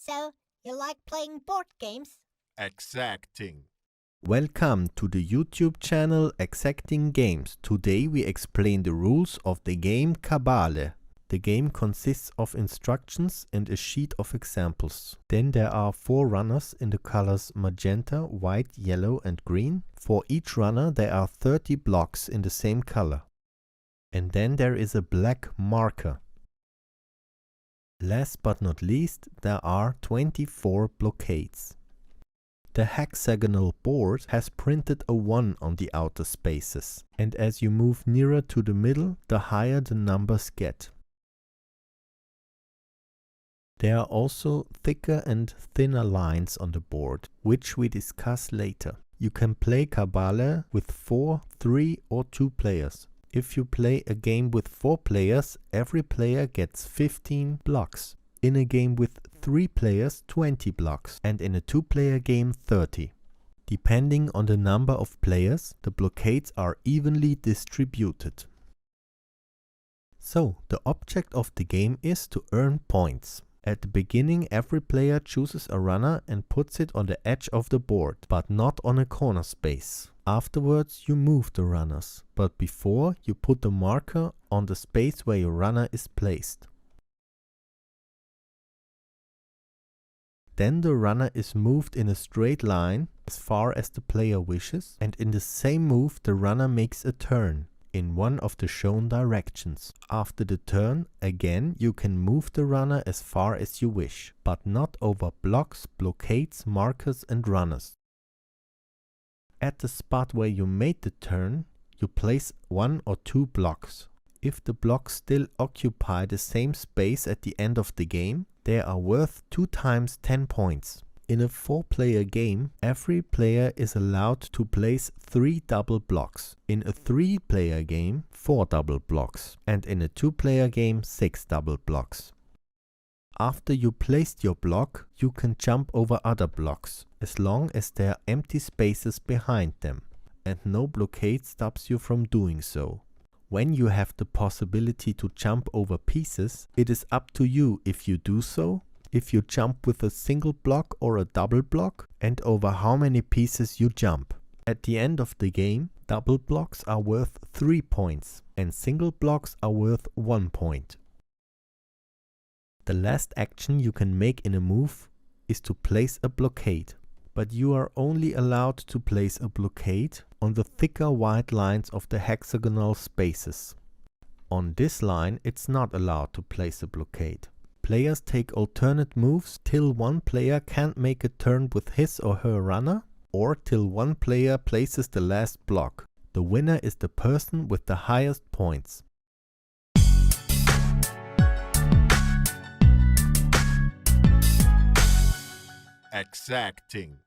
So, you like playing board games? Exacting. Welcome to the YouTube channel Exacting Games. Today we explain the rules of the game Cabale. The game consists of instructions and a sheet of examples. Then there are 4 runners in the colors magenta, white, yellow and green. For each runner there are 30 blocks in the same color. And then there is a black marker. Last but not least, there are 24 blockades. The hexagonal board has printed a 1 on the outer spaces, and as you move nearer to the middle, the higher the numbers get. There are also thicker and thinner lines on the board, which we discuss later. You can play Cabale with 4, 3 or 2 players. If you play a game with 4 players, every player gets 15 blocks. In a game with 3 players, 20 blocks, and in a 2-player game, 30. Depending on the number of players, the blockades are evenly distributed. So, the object of the game is to earn points. At the beginning, every player chooses a runner and puts it on the edge of the board, but not on a corner space. Afterwards, you move the runners, but before, you put the marker on the space where your runner is placed. Then the runner is moved in a straight line as far as the player wishes, and in the same move the runner makes a turn in one of the shown directions. After the turn, again you can move the runner as far as you wish, but not over blocks, blockades, markers and runners. At the spot where you made the turn, you place 1 or 2 blocks. If the blocks still occupy the same space at the end of the game, they are worth 2 times 10 points. In a 4-player game, every player is allowed to place 3 double blocks. In a 3-player game, 4 double blocks. And in a 2-player game, 6 double blocks. After you placed your block, you can jump over other blocks, as long as there are empty spaces behind them, and no blockade stops you from doing so. When you have the possibility to jump over pieces, it is up to you if you do so, if you jump with a single block or a double block, and over how many pieces you jump. At the end of the game, double blocks are worth 3 points, and single blocks are worth 1 point. The last action you can make in a move is to place a blockade, but you are only allowed to place a blockade on the thicker white lines of the hexagonal spaces. On this line it's not allowed to place a blockade. Players take alternate moves till one player can't make a turn with his or her runner, or till one player places the last block. The winner is the person with the highest points. Exacting.